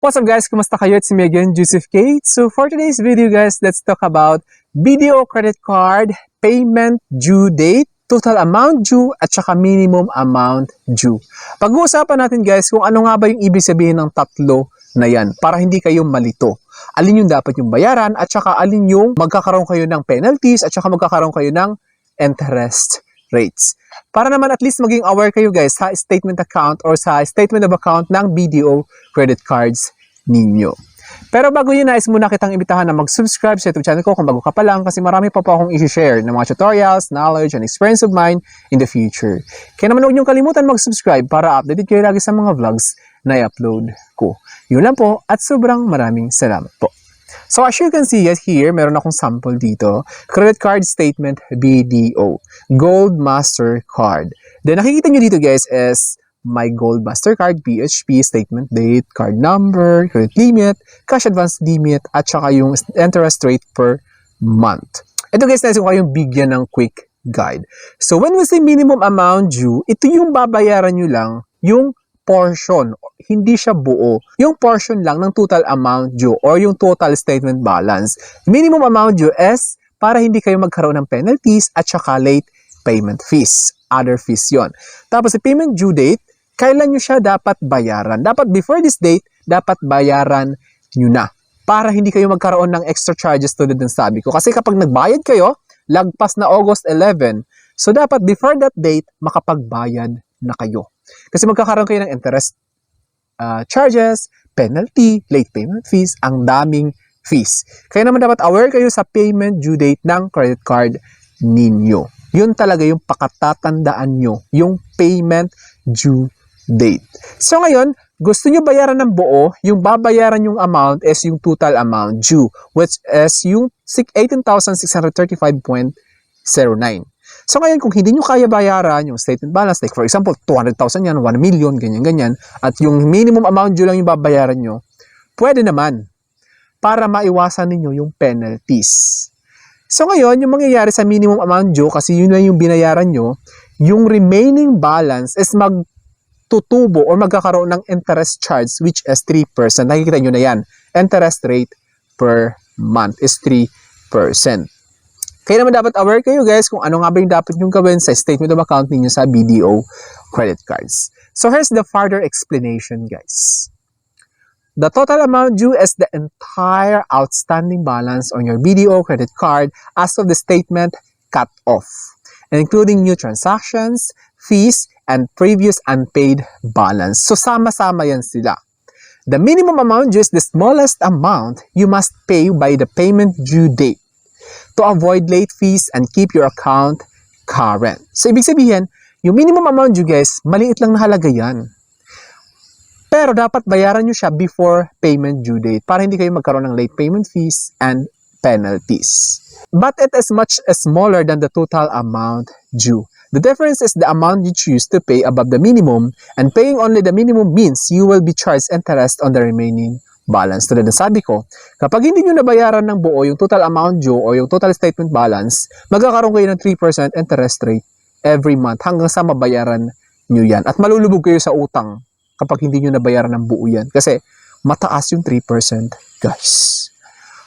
What's up guys? Kumusta kayo? It's me again, Joseph Kate. So for today's video guys, let's talk about BDO credit card, payment due date, total amount due, at saka minimum amount due. Pag-uusapan natin guys kung ano nga ba yung ibig sabihin ng tatlo na yan para hindi kayo malito. Alin yung dapat yung bayaran at saka alin yung magkakaroon kayo ng penalties at saka magkakaroon kayo ng interest rates. Para naman at least maging aware kayo guys sa statement account or sa statement of account ng BDO credit cards ninyo. Pero bago yun, nais muna kitang imbitahan na mag-subscribe sa YouTube channel ko kung bago ka pa lang kasi marami pa po akong i-share ng mga tutorials, knowledge, and experience of mine in the future. Kaya naman huwag niyong kalimutan mag-subscribe para updated kayo lagi sa mga vlogs na i-upload ko. Yun lang po at sobrang maraming salamat po. So as you can see here, meron akong sample dito. Credit card statement BDO. Gold Mastercard. Then nakikita nyo dito guys is my Gold Mastercard PHP statement date, card number, credit limit, cash advance limit, at saka yung interest rate per month. Ito guys, nais ko kayong bigyan ng quick guide. So when we say minimum amount due, ito yung babayaran nyo lang yung portion, hindi siya buo. Yung portion lang ng total amount due or yung total statement balance. Minimum amount due is para hindi kayo magkaroon ng penalties at saka late payment fees. Other fees yon. Tapos yung payment due date, kailan nyo siya dapat bayaran? Dapat before this date, dapat bayaran nyo na. Para hindi kayo magkaroon ng extra charges tulad ng sabi ko. Kasi kapag nagbayad kayo, lagpas na August 11, so dapat before that date, makapagbayad na kayo. Kasi magkakaroon kayo ng interest charges, penalty, late payment fees, ang daming fees. Kaya naman dapat aware kayo sa payment due date ng credit card ninyo. Yun talaga yung pakatatandaan nyo, yung payment due date. So ngayon, gusto nyo bayaran ng buo, yung babayaran yung amount is yung total amount due, which is yung 18,635.09. So ngayon, kung hindi nyo kaya bayaran yung statement balance, like for example, 200,000 yan, 1 million, ganyan-ganyan, at yung minimum amount due lang yung babayaran nyo, pwede naman para maiwasan ninyo yung penalties. So ngayon, yung mangyayari sa minimum amount due, kasi yun lang yung binayaran nyo, yung remaining balance is magtutubo or magkakaroon ng interest charge which is 3%. Nakikita nyo na yan. Interest rate per month is 3%. Kaya naman dapat aware kayo guys kung ano nga ba yung dapat nyong gawin sa statement of account ninyo sa BDO credit cards. So here's the further explanation guys. The total amount due is the entire outstanding balance on your BDO credit card as of the statement cut off, including new transactions, fees, and previous unpaid balance. So sama-sama yan sila. The minimum amount due is the smallest amount you must pay by the payment due date to avoid late fees and keep your account current. So ibig sabihin, yung minimum amount due guys, maliit lang na halaga yan. Pero dapat bayaran nyo siya before payment due date para hindi kayo magkaroon ng late payment fees and penalties. But it is much smaller than the total amount due. The difference is the amount you choose to pay above the minimum, and paying only the minimum means you will be charged interest on the remaining balance. Tulad ng sabi ko, kapag hindi nyo nabayaran ng buo yung total amount due o yung total statement balance, magkakaroon kayo ng 3% interest rate every month hanggang sa mabayaran nyo yan. At malulubog kayo sa utang kapag hindi nyo nabayaran ng buo yan. Kasi mataas yung 3%, guys.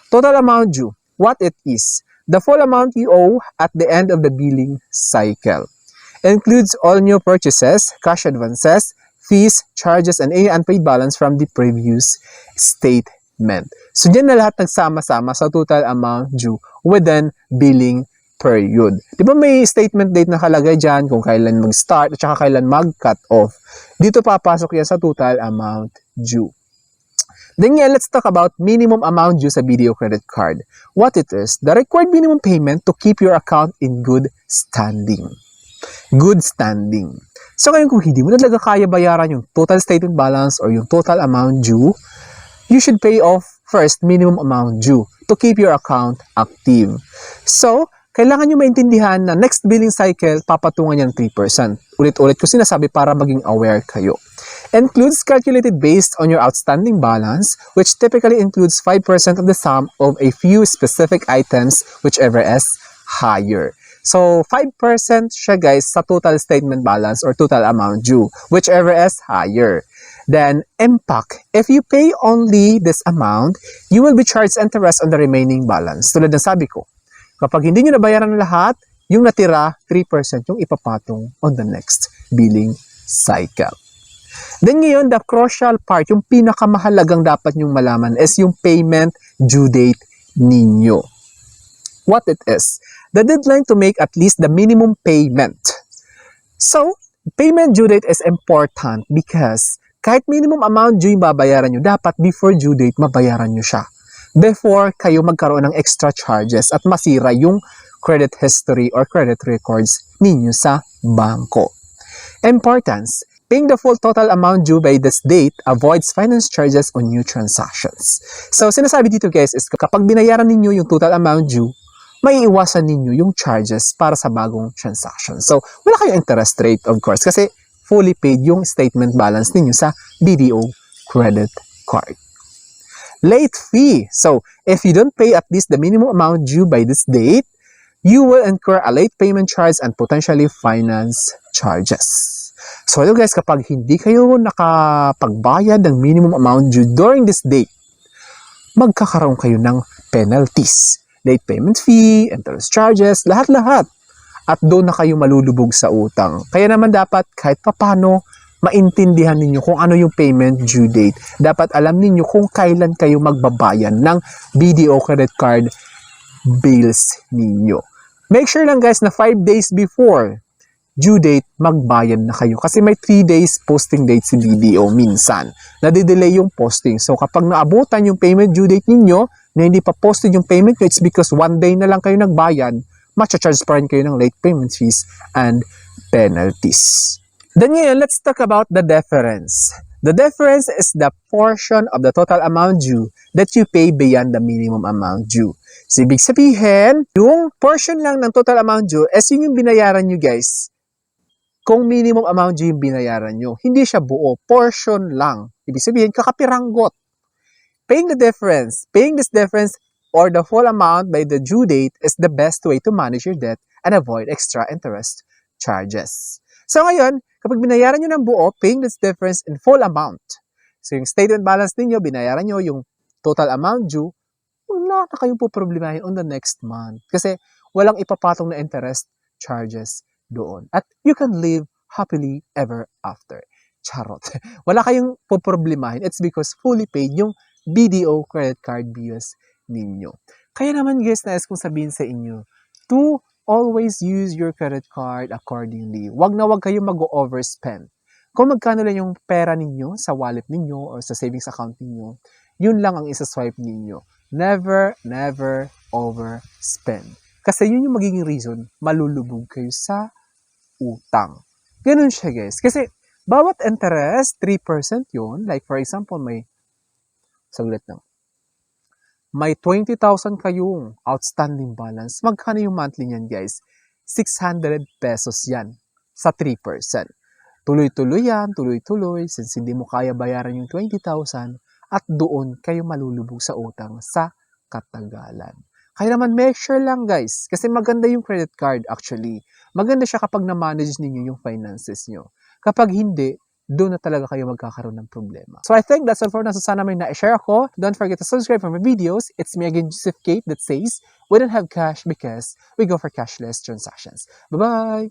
Total amount due, what it is. The full amount you owe at the end of the billing cycle. Includes all new purchases, cash advances, fees, charges, and any unpaid balance from the previous statement. So, dyan na lahat nagsama-sama sa total amount due within billing period. Di ba may statement date na kalagay dyan kung kailan mag-start at saka kailan mag-cut off. Dito papasok yan sa total amount due. Then yeah, let's talk about minimum amount due sa BDO credit card. What it is, the required minimum payment to keep your account in good standing. Good standing. So ngayon kung hindi mo na talaga kaya bayaran yung total statement balance or yung total amount due, you should pay off first minimum amount due to keep your account active. So, kailangan nyo maintindihan na next billing cycle, papatungan yan 3%. Ulit-ulit ko sinasabi para maging aware kayo. Includes calculated based on your outstanding balance, which typically includes 5% of the sum of a few specific items, whichever is higher. So, 5% siya guys sa total statement balance or total amount due, whichever is higher. Then, impact. If you pay only this amount, you will be charged interest on the remaining balance. Tulad ng sabi ko, kapag hindi nyo nabayaran ng lahat, yung natira, 3% yung ipapatong on the next billing cycle. Then ngayon, the crucial part, yung pinakamahalagang dapat nyong malaman is yung payment due date ninyo. What it is? The deadline to make at least the minimum payment. So, payment due date is important because kahit minimum amount due yung babayaran nyo, dapat before due date, mabayaran nyo siya. Before kayo magkaroon ng extra charges at masira yung credit history or credit records ninyo sa bangko. Importance. Paying the full total amount due by this date avoids finance charges on new transactions. So, sinasabi dito guys is kapag binayaran ninyo yung total amount due, maiiwasan ninyo yung charges para sa bagong transaction. So, wala kayong interest rate of course kasi fully paid yung statement balance ninyo sa BDO credit card. Late fee. So, if you don't pay at least the minimum amount due by this date, you will incur a late payment charge and potentially finance charges. So, hello guys, kapag hindi kayo nakapagbayad ng minimum amount due during this date, magkakaroon kayo ng penalties, late payment fee, interest charges, lahat-lahat. At doon na kayo malulubog sa utang. Kaya naman dapat kahit papano maintindihan ninyo kung ano yung payment due date. Dapat alam ninyo kung kailan kayo magbabayan ng BDO credit card bills ninyo. Make sure lang guys na 5 days before due date, magbayan na kayo. Kasi may 3 days posting date si BDO minsan. Nadidelay yung posting. So kapag naabutan yung payment due date ninyo, na hindi pa posted yung payment nyo, it's because 1 day na lang kayo nagbayan, matcha-charge pa rin kayo ng late payment fees and penalties. Then ngayon, let's talk about the difference. The difference is the portion of the total amount due that you pay beyond the minimum amount due. So, ibig sabihin, yung portion lang ng total amount due is yung binayaran nyo guys. Kung minimum amount due yung binayaran nyo, hindi siya buo, portion lang. Ibig sabihin, kakapiranggot. Paying this difference or the full amount by the due date is the best way to manage your debt and avoid extra interest charges. So ngayon, kapag binayaran nyo ng buo, paying this difference in full amount. So yung statement balance ninyo, binayaran nyo yung total amount due, wala na kayong poproblemahin on the next month. Kasi walang ipapatong na interest charges doon. At you can live happily ever after. Charot. Wala kayong poproblemahin. It's because fully paid yung BDO credit card bills ninyo. Kaya naman guys, nais kong sabihin sa inyo to always use your credit card accordingly. Wag na wag kayo mag-overspend. Kung magkano lang yung pera ninyo sa wallet ninyo or sa savings account ninyo, yun lang ang isa-swipe ninyo. Never overspend. Kasi yun yung magiging reason, malulubog kayo sa utang. Ganun siya guys. Kasi bawat interest, 3% yun. Like for example, may 20,000 kayong outstanding balance. Magkano yung monthly niyan guys? 600 pesos yan sa 3%. Tuloy-tuloy yan, tuloy-tuloy. Since hindi mo kaya bayaran yung 20,000 at doon kayo malulubog sa utang sa katagalan. Kaya naman make sure lang guys, kasi maganda yung credit card actually. Maganda siya kapag na-manage ninyo yung finances nyo. Kapag hindi, doon na talaga kayo magkakaroon ng problema. So I think that's all for now. So sana may na-share ako. Don't forget to subscribe for my videos. It's me again, Joseph Kate, that says, we don't have cash because we go for cashless transactions. Bye-bye!